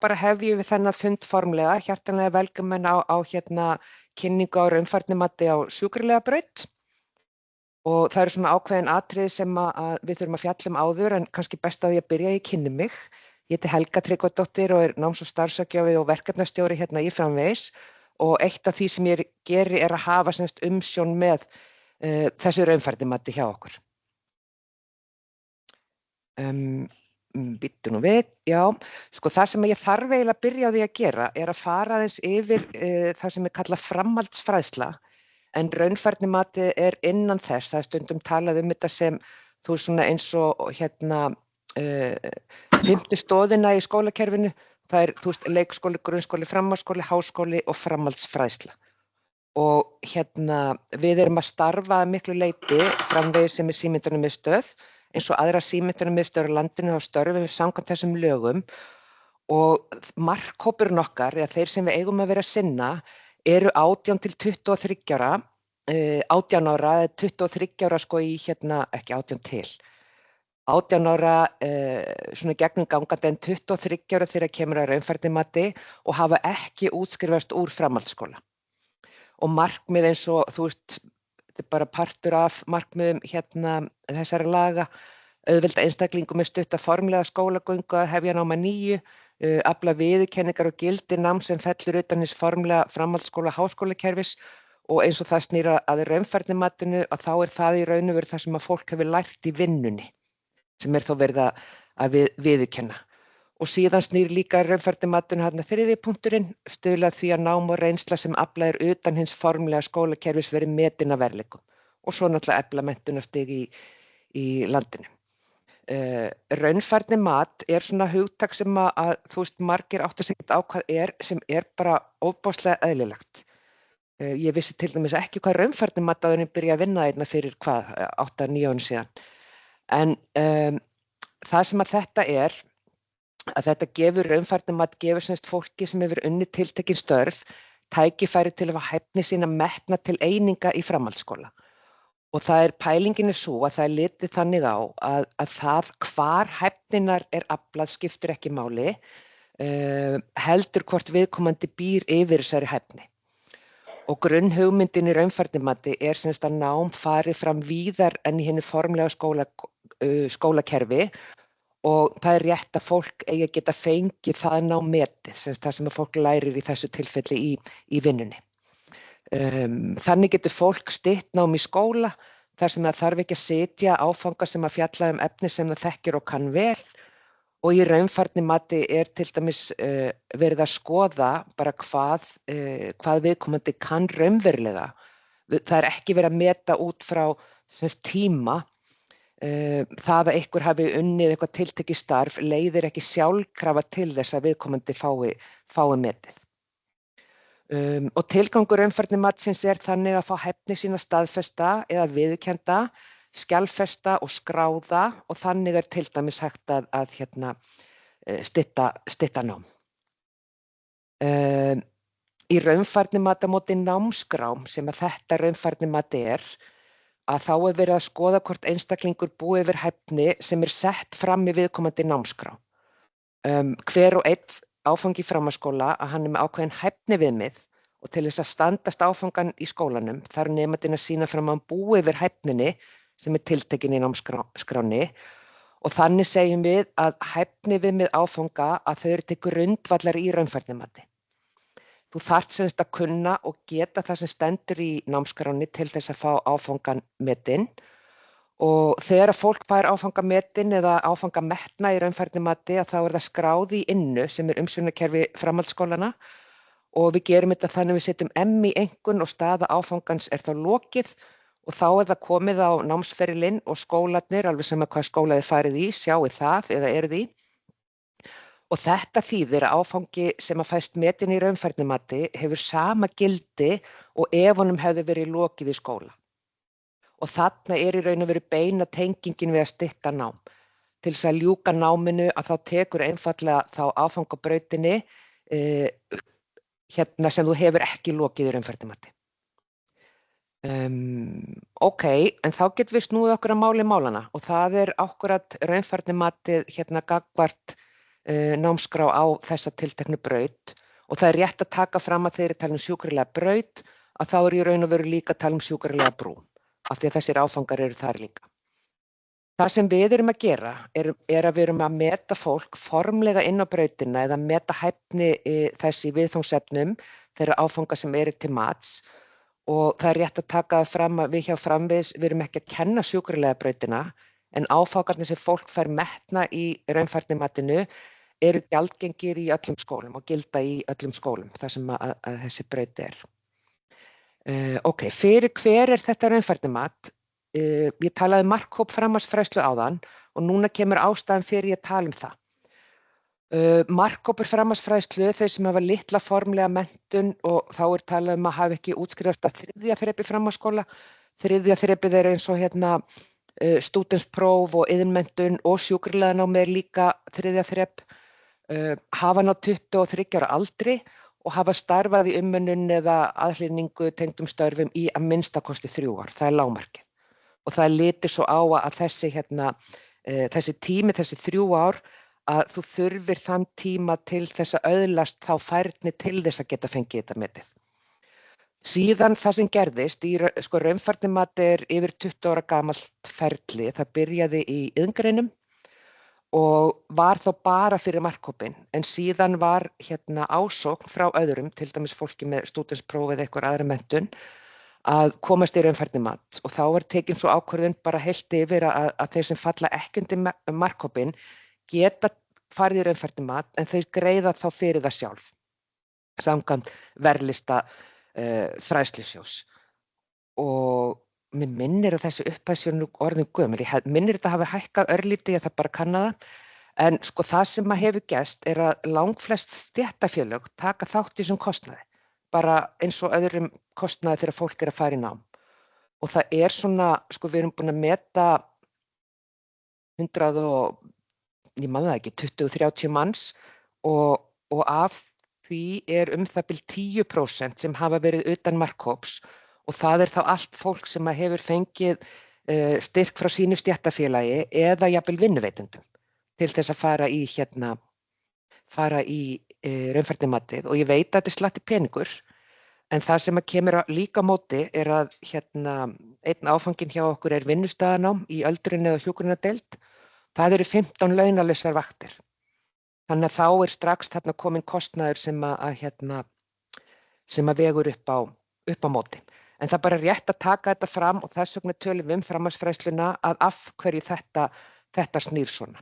bara hefjum við þennan fund formlega, hjartanlega velkomin á kynningu á raunfærnimati á sjúkraliðabraut og það eru svona ákveðin atriði sem að við þurfum að fjalla áður en kannski best að ég byrja, ég kynni mig. Ég heiti Helga Tryggvadóttir og náms- og starfsráðgjafi og verkefnastjóri í Framvegis og eitt af því sem ég geri að hafa umsjón með þessu raunfærnimati hjá okkur. Bíddu nú við, já, sko það sem ég þarf eiginlega að byrja á því að gera að fara aðeins yfir það sem kallað framhaldsfræðsla, en raunfærnimati innan þess, það stundum talað þetta sem þú svona eins og fimmtu stoðina í skólakerfinu, það þú veist, leikskóli, grunnskóli, framhaldsskóli, háskóli og framhaldsfræðsla. Og við erum að starfa að miklu leyti Framvegis sem símenntunarmiðstöð, eins og aðra símenntunarmiðstöðvar á landinu þá störfum við samkvæmt þessum lögum og markhópurinn okkar, eða þeir sem við eigum að vera að sinna, eru 18 til 23 ára, 18 ára, 23 ára sko í ekki 18 til, 18 ára svona gegnum gangandi en 23 ára þegar kemur að raunfærnimati og hafa ekki útskrifast úr framhaldsskóla. Og markmið eins og, þú veist, þetta bara partur af markmiðum þessara laga, auðvelda einstaklingum með stutta formlega skólagöngu að hefja nám að nýju, afla viðurkenningar og gildi nám sem fellur utan hins formlega framhaldsskóla háskólakerfis og eins og það snýr að raunfærnimatinu að þá það í raun og veru það sem að fólk hefur lært í vinnunni, sem þó verið að viðurkenna. Og síðan snýr líka raunfærnimatinu þriðji punkturinn, stuðla að því að nám og reynsla sem aflað utan hins formlega skólakerfis verið metin að verðleikum og svo náttúrulega efla menntunarstig í landinu. Raunfærnimat svona hugtak sem að þú veist margir áttu sig á hvað sem bara ofboðslega eðlilegt. Ég vissi til dæmis ekki hvað raunfærnimat að henni byrja að vinna fyrir 8-9 árum síðan. En það sem að þetta að þetta gefur raunfærnimat gefur fólki sem hefur unnið tiltekin störf tækifæri til að fá hæfni sína metna til eininga í framhaldsskóla. Og það pælingin svo að það litið þannig á að það hvar hæfninar aflað skiptir ekki máli, heldur hvort viðkomandi býr yfir þessari hæfni. Og grunnhugmyndin í raunfærnimati að nám fari fram víðar en í hinu formlega skólakerfi og það rétt að fólk eigi að geta fengið það nám metið, það sem að fólk lærir í þessu tilfelli í vinnunni. Þannig getur fólk stytt nám í skóla þar sem það þarf ekki að setja áfanga sem að fjalla efni sem það þekkir og kann vel og í raunfærnimati til dæmis verið að skoða bara hvað viðkomandi kann raunverulega. Það ekki verið að meta út frá tíma. Það að einhver hafi unnið eitthvað tiltekið starf leiðir ekki sjálfkrafa til þess að viðkomandi fái metið. Og tilgangur raunfærnimatsins þannig að fá hæfni sína staðfesta eða viðurkennda, skjalfesta og skráða og þannig til dæmis hægt að stytta nám. Í raunfærnimati á móti námskrám sem að þetta raunfærnimati að þá verið að skoða hvort einstaklingur búi yfir hæfni sem sett fram í viðkomandi námskrá. Hver og einn áfangi í framhaldsskóla að hann með ákveðin hæfni viðmið og til þess að standast áfangan í skólanum þarf nemandinn að sýna fram að hann búi yfir hæfninni sem tiltekin í námskránni og þannig segjum við að hæfni viðmið áfanga að þau eru til grundvallar í raunfærnimati. Þú þarft að kunna og geta það sem stendur í námskránni til þess að fá áfangan metin og þegar að fólk fær áfangametin eða áfangametna í raunfærnimati að þá það skráð í innu sem umsjónarkerfi framhaldsskólana og við gerum þetta þannig við setjum í einkunn og staða áfangans þá lokið og þá það komið á námsferilinn og skólarnir, alveg sem hvað skóla þið farið í, sjáu það eða eruð í. Og þetta þýðir að áfangi sem að fæst metin í raunfærnimati hefur sama gildi og ef honum hefði verið lokið í skóla. Og þarna í raun og veru beina tengingin við að stytta nám. Til þess að ljúka náminu að þá tekur einfaldlega þá áfangabrautinni sem þú hefur ekki lokið í raunfærnimati. Ok, en þá getum við snúið okkur að máli málana og það akkúrat raunfærnimatið gagnvart námskrá á þessa tilteknu braut og það rétt að taka fram að þeir tala sjúkrarlega braut að þá í raun og veru líka tala sjúkrarlega brú af því að þessir áfangar eru þar líka. Það sem við erum að gera er að við erum að meta fólk formlega inn á brautina eða meta hæfni þessi viðfangsefnum þeirra áfanga sem eru til mats og það rétt að taka það fram að við hjá Framvegis við erum ekki að kenna sjúkrarlega brautina en áfangarnir sem fólk fær metna í raunfærnimatinu eru gjaldgengir í öllum skólum og gilda í öllum skólum þar sem að þessi braut er. Ok, fyrir hver er þetta raunfærnimat? Ég talaði markhóp framhaldsfræðslu áðan og núna kemur ástæðan fyrir ég tala það. Markhópur framhaldsfræðslu, þau sem hafa litla formlega menntun og þá er talað að hafa ekki útskrifast að þriðja þrepi framhaldsskóla. Þriðja þrepið er eins og stúdentspróf og iðnmenntun og sjúkrarlega námið er líka þriðja þrep. Hafa náð 23 ára aldri og hafa starfað í umönnun eða aðhlynningu tengdum störfum í að minnstakosti 3 ár. Það er lágmarkið. Og það litið svo á að þessi tími, þessi 3 ár, að þú þurfir þann tíma til þess að öðlast þá færni til þess að geta fengið þetta metið. Síðan það sem gerðist, raunfærnimat er yfir 20 ára gamalt ferli, það byrjaði í iðngreinum og var þá bara fyrir markhópinn, en síðan var ásókn frá öðrum, til dæmis fólki með stúdentspróf eða eitthvað aðra menntun, að komast í raunfærnimat og þá er tekin svo ákvörðun bara heilt yfir að þeir sem falla ekki undir markhópinn geta farið í raunfærnimat en þau greiða þá fyrir það sjálf samkvæmt verðlista fræðslusjóðs og mér minnir að þessi upphæð sé nú orðin gömul, ég minnir þetta hafi hækkað örlítið, ég þarf bara að kanna það en það sem hefur gerst er að langflest stéttarfélög taka þátt í þessum kostnaði bara eins og öðrum kostnaði þegar fólk er að fara í nám. Og það er svona, við erum búin að meta 20-30 manns og af því er það bil 10% sem hafa verið utan markhóps og það er þá allt fólk sem hefur fengið styrk frá sínu stéttarfélagi eða jafnvel vinnuveitendum til þess að fara í raunfærnimatið og ég veit að þetta er slatti peningur en það sem kemur líka á móti er að einn áfanginn hjá okkur er vinnustaðanám í öldrun eða hjúkrunardeild. Það eru 15 launalausar vaktir. Þannig að þá er strax þarna komin kostnaður sem að vegur upp á móti. En það er bara rétt að taka þetta fram og þess vegna tölum við framhaldsfræðsluna að af hverju þetta snýr svona.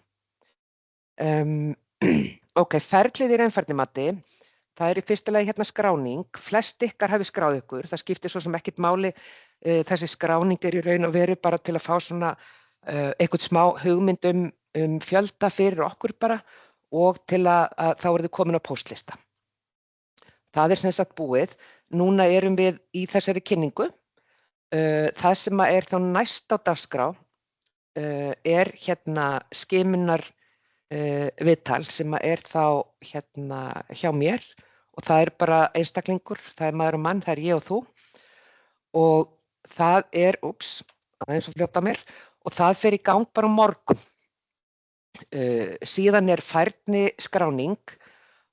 Ok, ferlið í raunfærnimati, það er í fyrsta lagi skráning. Flest ykkar hafi skráð ykkur, það skiptir svo sem ekkert máli. Þessi skráning er í raun og veru bara til að fá svona eitthvað smá hugmynd fjölda fyrir okkur bara og til að þá eru þið komin á póstlista. Það er sem sagt búið. Núna erum við í þessari kynningu. Það sem er þá næst á dagskrá er skimunar viðtal sem er þá hjá mér og það er bara einstaklingur, það er maður og mann, það er ég og þú og það er, aðeins og fljóta mér og það fer í gang bara á morgun. Síðan er færni skráning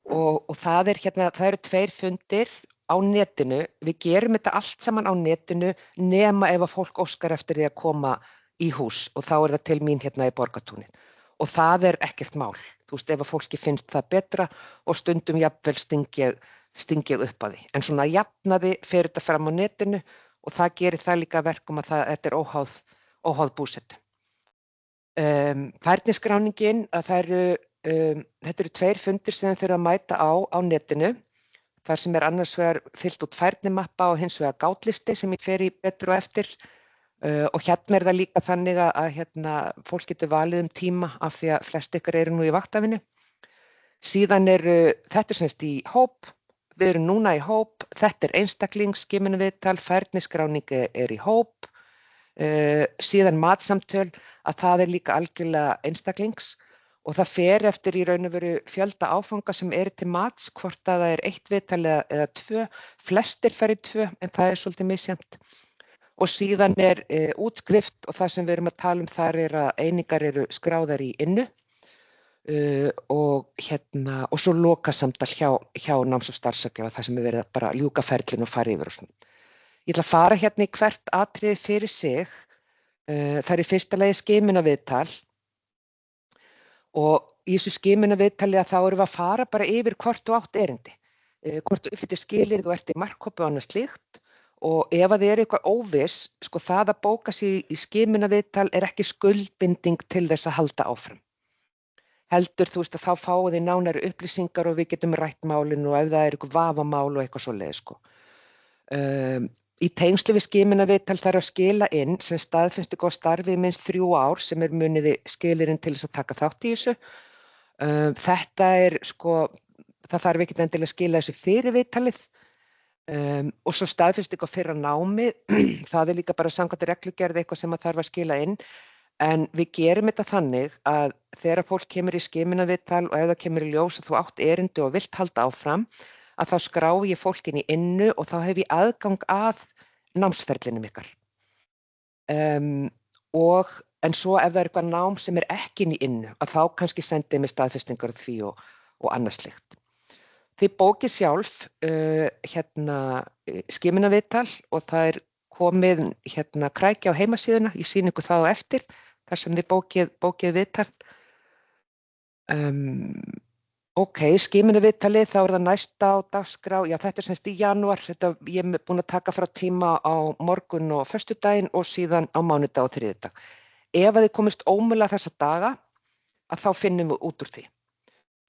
og það eru 2 fundir á netinu. Við gerum þetta allt saman á netinu nema ef að fólk óskar eftir því að koma í hús og þá er það til mín í Borgartúnið. Og það er ekkert mál, ef að fólki finnst það betra og stundum jafnvel sting ég upp að því. En svona jafnaði fer þetta fram á netinu og það gerir það líka verkum að þetta er óháð búsetu. Færniskráningin, þetta eru 2 fundir sem þeir að mæta á netinu, þar sem er annars vegar fyllt út færnimappa og hins vegar gátlisti sem ég fer í betur og eftir. Og er það líka þannig að fólk getur valið tíma af því að flest ykkar eru nú í vaktafinu. Síðan þetta er semst í hóp, við erum núna í hóp, þetta er einstaklingsskimunarviðtal, færniskráning er í hóp, síðan matsamtöl að það er líka algjörlega einstaklings og það fer eftir í raun og veru fjölda áfanga sem eru til mats, hvort að það er 1 viðtal eða 2, flestir fer í 2 en það er svolítið misjafnt. Og síðan er útskrift og það sem við erum að tala þar er að einingar eru skráðar í Innu og og svo lokasamtal hjá náms- og starfsráðgjafa þar sem verið að bara ljúka ferlinu og fara yfir og svona. Ég ætla að fara hérna í hvert atriði fyrir sig. Það í fyrsta lagi skimunarviðtal og í þessu skimunarviðtali þá erum við að fara bara yfir hvort þú átt erindi, hvort þú uppfyllir skilyrði, þú ert í markhópi og annað slíkt og ef að þið eru eitthvað óviss, sko það að bóka sig í skimunarviðtal ekki skuldbinding til þess að halda áfram. Heldur þú veist að þá fáið þið nánari upplýsingar og við getum rætt málinu og ef það eitthvað vafamál og eitthvað svoleiðis sko. Í tengslu við skimunarviðtal þarf að skila inn sem staðfestingu á starfi í minnst 3 ár sem muniði skilyrðin til þess að taka þátt í þessu. Þetta sko, það þarf ekkert endilega að skila þessu fyrir viðtalið og svo staðfestingu á fyrra námi, það líka bara samkvæmt reglugerð eitthvað sem að þarf að skila inn. En við gerum þetta þannig að þegar fólk kemur í skimunarviðtal og ef það kemur í ljós að þú átt erindi og vilt halda áfram, að þá skrái ég fólk inn í innu og þá hef ég aðgang að námsferlinum ykkar. En svo ef það eitthvað nám sem ekki inn í innu, að þá kannski sendið mér staðfestingar því og annað slíkt. Þið bókið sjálf skimunarviðtal og það komið krækja á heimasíðuna, ég sýni ykkur það á eftir, þar sem þið bókið viðtal. Ok, skimunarviðtalið, þá það næsta á dagskrá, já þetta semst í janúar, ég búin að taka frá tíma á morgun og föstudaginn og síðan á mánudag og þriðjudag. Ef þið komist ómögulega þessa daga, að þá finnum við út úr því.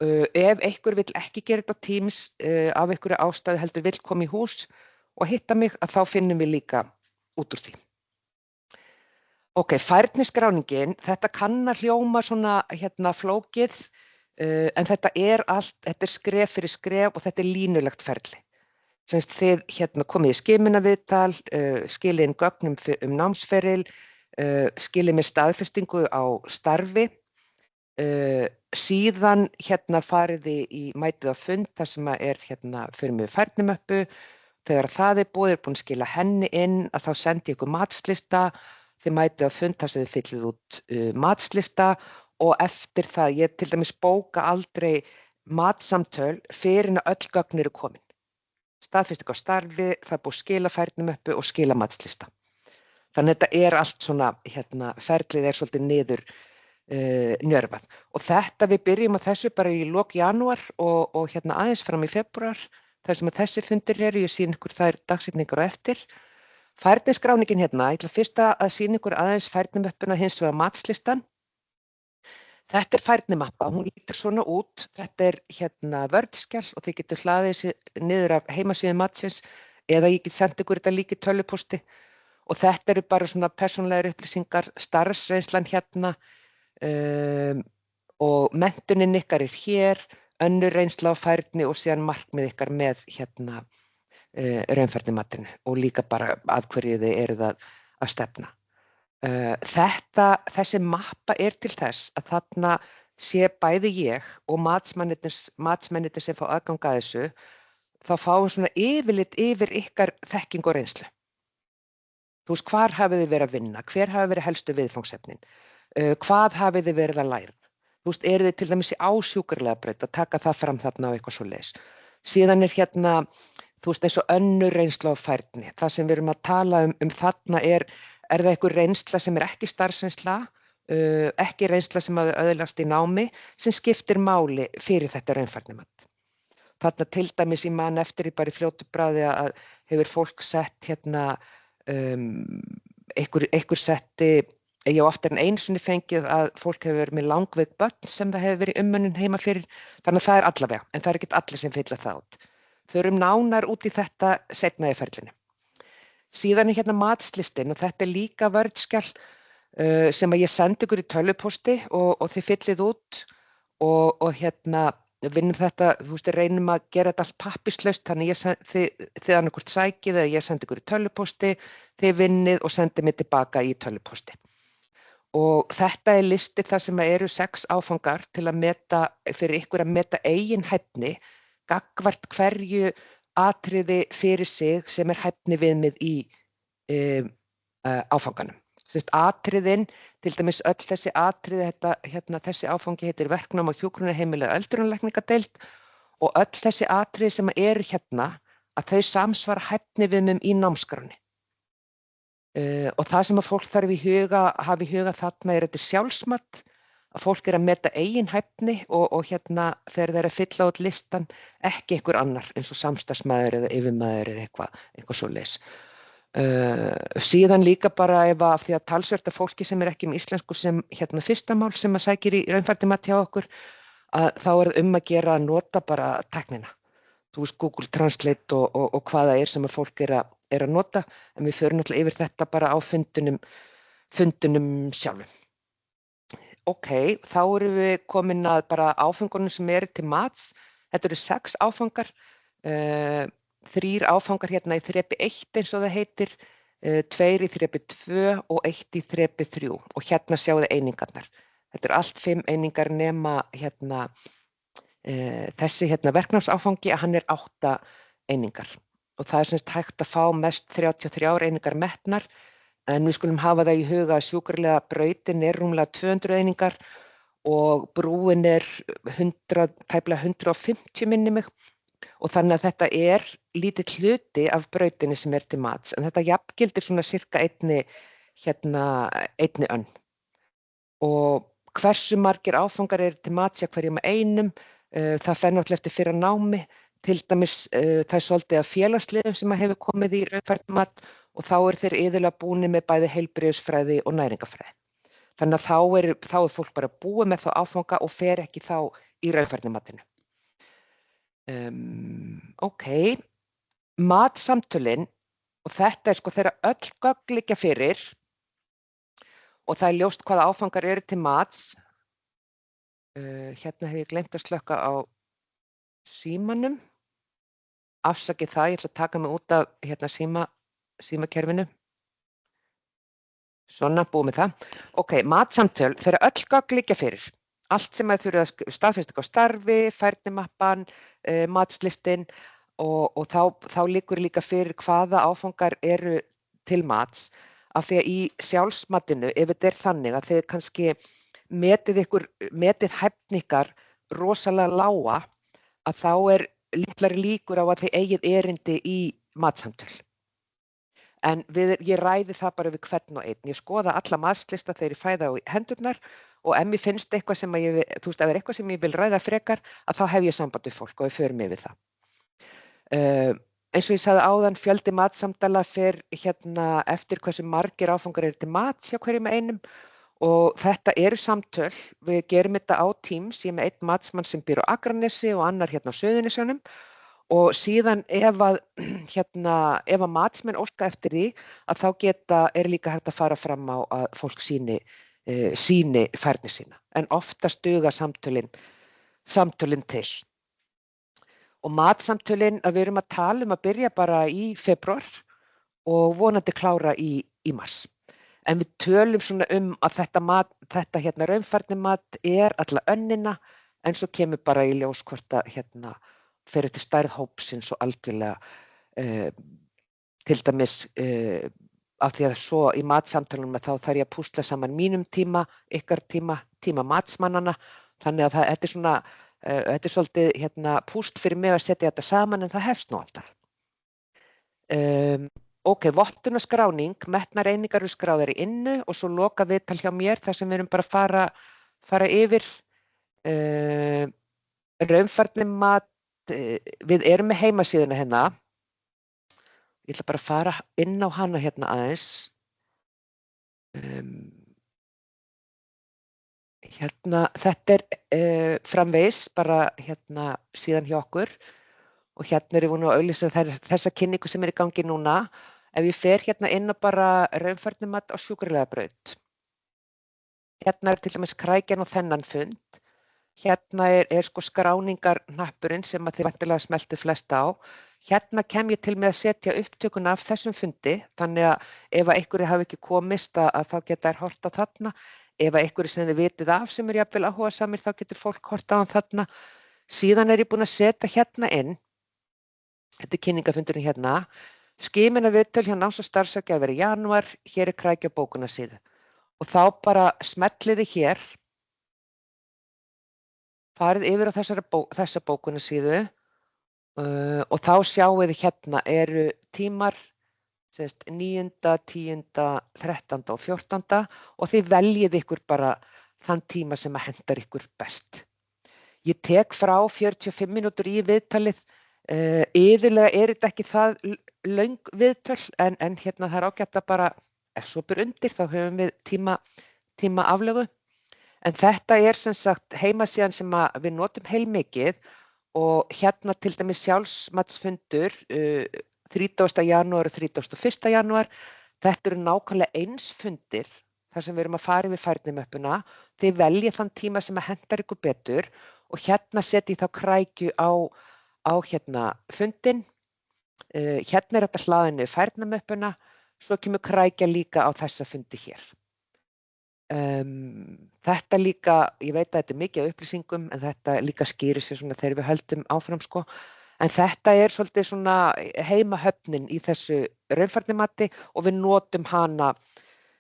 Ef einhver vill ekki gera þetta á Teams af einhverju ástæðu heldur vill koma í hús og hitta mig, að þá finnum við líka út úr því. Ok, færniskráningin, þetta kann að hljóma svona flókið, en þetta þetta skref fyrir skref og þetta línulegt ferli. Semst þið komið í skimunarviðtal, skilið inn gögnum námsferil, skilið með staðfestingu á starfi, síðan farið í mætið á fund þar sem fyrir mig færnimöppu. Þegar það búið búin að skila henni inn að þá sendi ég ykkur matslista, þið mætið á fund þar sem þið fyllið út matslista og eftir það, ég til dæmis bóka aldrei matsamtöl fyrir en öll gögn eru komin. Staðfesting á starfi, það búið skila færnimöppu og skila matslista. Þannig þetta allt svona, ferlið svolítið niður njörvað. Og þetta við byrjum á þessu bara í lok janúar og aðeins fram í febrúar, þar sem að þessi fundir ég sýn ykkur þær dagsetningar á eftir. Færniskráningin ég ætla fyrst að sýna ykkur aðeins færnimöppuna hins vegar matslistan. Þetta færnimappa, hún lítur svona út, þetta Word-skjal og þið getur hlaðið þessi niður af heimasíðu matsins eða ég get sent ykkur þetta líka í tölvupósti og þetta eru bara svona persónulegar upplýsingar, starfsreynslan og menntunin ykkar hér, önnur reynsla á færni og síðan markmið ykkar með raunfærnimatinu og líka bara að hverju þið eruð að stefna. Þessi mappa til þess að þarna sé bæði ég og matsmennirnir sem fá aðgang að þessu, þá fáum svona yfirlit yfir ykkar þekking og reynslu. Þú veist, hvar hafið þið verið að vinna, hver hafi verið helstu viðfangsefnin, hvað hafið þið verið að læra. Þú veist, eru þið til dæmis í ásjúkurlega braut að taka það fram þarna á eitthvað svoleiðis. Síðan þú veist, eins og önnur reynsla á færni. Það sem við erum að tala þarna það einhver reynsla sem ekki starfsreynsla, ekki reynsla sem að öðlast í námi, sem skiptir máli fyrir þetta raunfærnimat. Þarna til dæmis ég man eftir því bara í fljótu bragði að hefur fólk sett einhver setti, ég á oftar en einu sinni fengið að fólk hefur verið með langveik börn sem það hefur verið umönnun heima fyrir, þannig að það allavega, en það ekki allir sem fylla það út. Förum nánar út í þetta seinna í ferlinu. Síðan matslistin og þetta líka Word-skjal sem að ég sendi ykkur í tölvupósti og þið fyllið út og vinnum þetta, þú veist, reynum að gera þetta allt pappírslaust, þannig þið annarkvort sækið eða ég sendi ykkur í tölvupósti, þið vinnið og sendið mig tilbaka í tölvupósti. Og þetta listi þar sem eru 6 áfangar til að meta, fyrir ykkur að meta eigin hæfni, gagnvart hverju atriði fyrir sig sem hæfni viðmið í áfanganum. atriðin, til dæmis öll þessi atriði, þessi áfangi heitir verknám á hjúkrunarheimili eða öldrunarlækningadeild og öll þessi atriði sem eru að þau samsvara hæfniviðmiðum í námskránni. Og það sem að fólk þarf hafa í huga þarna þetta sjálfsmat, að fólk að meta eigin hæfni og þegar þeir eru að fylla út listan, ekki einhver annar eins og samstarfsmaður eða yfirmaður eða eitthvað svoleiðis. Síðan líka bara ef að því að talsvert af fólki sem ekki með íslensku sem fyrsta mál sem að sækir í raunfærnimat hjá okkur, að þá að gera að nota bara tæknina. Þú veist Google Translate og hvað það sem að fólk er að nota, en við förum náttúrulega yfir þetta bara á fundunum sjálfum. Ok, þá erum við komin að bara áfangunum sem eru til mats. Þetta eru 6 áfangar, 3 áfangar í þrepi 1 eins og það heitir, 2 í þrepi 2 og 1 í þrepi 3 og sjáu þið einingarnar. Þetta er allt 5 einingar nema þessi verknámsáfangi að hann er 8 einingar og það er semst hægt að fá mest 33 einingar metnar. En við skulum hafa það í huga að sjúkrarlega brautin er rúmlega 200 einingar og brúin er tæplega 150 minni mig og þannig að þetta er lítill hluti af brautinni sem er til mats. En þetta jafngildir svona cirka einni önn. Og hversu margir áfangar eru til mats hverjum einum, það fer náttúrulega eftir fyrra námi. Til dæmis það er svolítið af félagsliðum sem hefur komið í raunfærnimat og þá þeir iðulega búnir með bæði heilbrigðisfræði og næringarfræði. Þannig að þá er fólk bara búið með þá áfanga og fer ekki þá í raunfærnimatinu. Ok, matsamtölin, og þetta er þegar öll gögn liggja fyrir og það er ljóst hvaða áfangar eru til mats. Hef ég gleymt að slökka á símanum. Afsakið það, ég ætla að taka mig út af símakerfinu. Svona, búið með það. Ok, matsamtöl, þegar öll gögn liggja fyrir. Allt sem þurfið að staðfestingu á starfi, færnimappan, matslistin og þá liggur líka fyrir hvaða áfangar eru til mats. Af því að í sjálfsmatinu, ef þetta er þannig að þið kannski metið hæfni ykkar rosalega lága, að þá litlari líkur á að þið eigið erindi í matsamtöl. En ég ræði það bara við hvern og einn. Ég skoða alla matslista þegar ég fæ það á hendurnar og ef mér finnst eitthvað sem ef eitthvað sem ég vil ræða frekar, að þá hef ég samband við fólk og við förum yfir það. Eins og ég sagði áðan, fjöldi matsamtala fer eftir hversu margir áfangar eru til mats hjá hverjum einum og þetta eru samtöl. Við gerum þetta á Teams, ég með einn matsmann sem býr á Akranesi og annar á Suðurnesjunum og síðan ef að matsmenn óska eftir því að þá líka hægt að fara fram á að fólk sýni færni sína. En oftast duga samtölin til. Og matsamtölin að við erum að tala að byrja bara í febrúar og vonandi klára í mars. En við tölum svona að þetta raunfærnimat er alla önnina en svo kemur bara í ljós hvort að fer eftir stærð hópsins og algjörlega til dæmis af því að svo í matsamtölunum þá þarf ég að púsla saman mínum tíma, ykkar tíma matsmannana, þannig að þetta er svolítið púst fyrir mig að setja þetta saman en það hefst nú alltaf. Ok, vottunarskráning, metnar einingar eru skráðar í innu og svo loka viðtal hjá mér þar sem við erum bara að fara yfir raunfærnimat. Við erum með heimasíðuna Ég ætla bara að fara inn á hana aðeins. Þetta er framvegis bara síðan hjá okkur og erum við nú að auglýsa þessa kynningu sem er í gangi núna. Ef ég fer inn á bara raunfærnimat á sjúkraliðabraut. Er til dæmis krækjan og þennan fund. Er skráningarhnappurinn sem að þið væntanlega smeltu flest á. Kem ég til með að setja upptökuna af þessum fundi, þannig að ef einhverju hafi ekki komist að þá geta hort á þarna. Ef einhverju sem þið vitið af sem jafnvel áhugasamir, þá getur fólk hort á hann þarna. Síðan ég búin að setja inn, þetta er kynningafundurinn Skimunarviðtöl hjá náms- og starfsráðgjafa í janúar, hér krækja á bókunarsíðu. Og þá bara smelliði hér, farið yfir á þessa bókunarsíðu og þá sjáið þið hérna eru tímar 9., 10., 13. og 14. og þið veljið ykkur bara þann tíma sem að hendar ykkur best. Ég tek frá 45 mínútur í viðtalið, iðulega þetta ekki það löng viðtöl en hérna það ágætt að bara, ef svo ber undir þá höfum við tíma aflögu. En þetta sem sagt heimasíðan sem við notum heilmikið og hérna til dæmis sjálfsmatsfundur 30. janúar og 31. janúar. Þetta eru nákvæmlega eins fundir þar sem við erum að fara yfir færnimöppuna. Þið veljið þann tíma sem að hendar ykkur betur og hérna setjið þá krækju á hérna fundin. Hérna þetta hlaða niður færnimöppuna, svo kemur krækja líka á þessa fundi hér. Þetta líka, ég veit að þetta mikið af upplýsingum en þetta líka skýrir sig svona þegar við höldum áfram sko. En þetta svolítið svona heimahöfnin í þessu raunfærnimati og við notum hana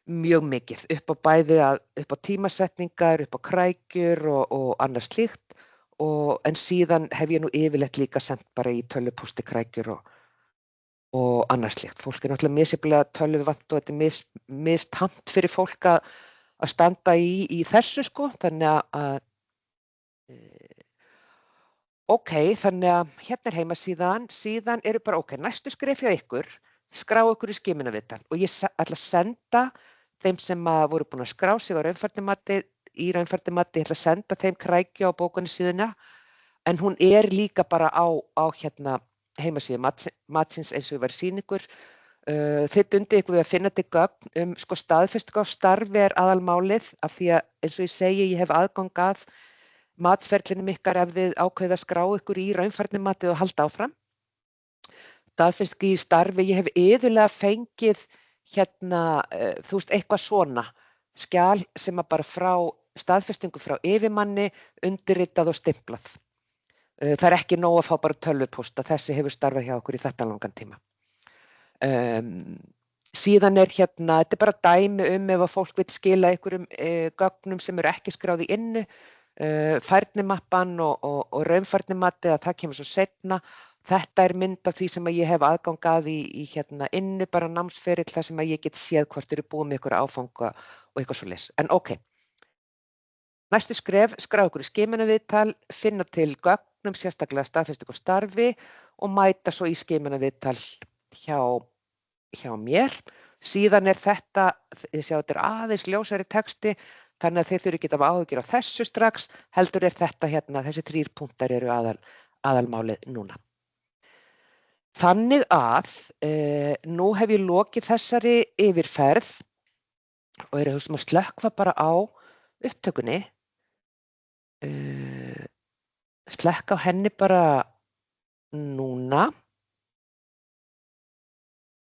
mjög mikið upp á bæði upp á tímasetningar, upp á krækjur og annað slíkt en síðan hef ég nú yfirleitt líka sendt bara í tölvupósti krækjur og annað slíkt. Fólk náttúrulega misjafnlega tölvuvant og þetta mistamt fyrir fólk að standa í þessu sko, þannig að ok, þannig að hérna heimasíðan, síðan eru bara ok, næstu skref hjá ykkur, skrá ykkur í skimunarviðtal og ég ætla að senda þeim sem voru búin að skrá sig á raunfærnimati, ég ætla að senda þeim krækju á bókunarsíðuna en hún líka bara á hérna heimasíðu matsins eins og ég var að sýna ykkur. Þið dundið ykkur við að finna til gögn sko staðfestingu á starfi aðalmálið af því að eins og ég segi ég hef aðgang að matsferlinum ykkar ef þið ákveðið að skrá ykkur í raunfærnimatið og halda áfram. Staðfestingu í starfi, ég hef iðulega fengið hérna, þú veist, eitthvað svona skjal sem að bara frá staðfestingu frá yfirmanni undirritað og stimplað. Það ekki nóg að fá bara tölvupósta, þessi hefur starfað hjá okkur í þetta langan tíma. Síðan hérna, þetta bara dæmi ef að fólk vil skila einhverjum gögnum sem eru ekki skráð í innu, færnimappan og raunfærnimatið að það kemur svo seinna. Þetta mynd af því sem að ég hef aðgang að í hérna innu, bara námsferill þar sem að ég get séð hvort eru búið með ykkur áfanga og eitthvað svoleiðis. En ok, næstu skref, skrá ykkur í skimunarviðtal, finna til gögnum sérstaklega staðfestingu á starfi og mæta svo í skimunarviðtal hjá mér. Síðan þetta, þið sjá þetta aðeins ljósari texti, þannig að þið þurfið ekki að hafa áhyggjur á þessu strax, heldur þetta hérna, þessi 3 punktar eru aðalmálið núna. Þannig að nú hef ég lokið þessari yfirferð og að slökkva bara á upptökunni, slekka á henni bara núna.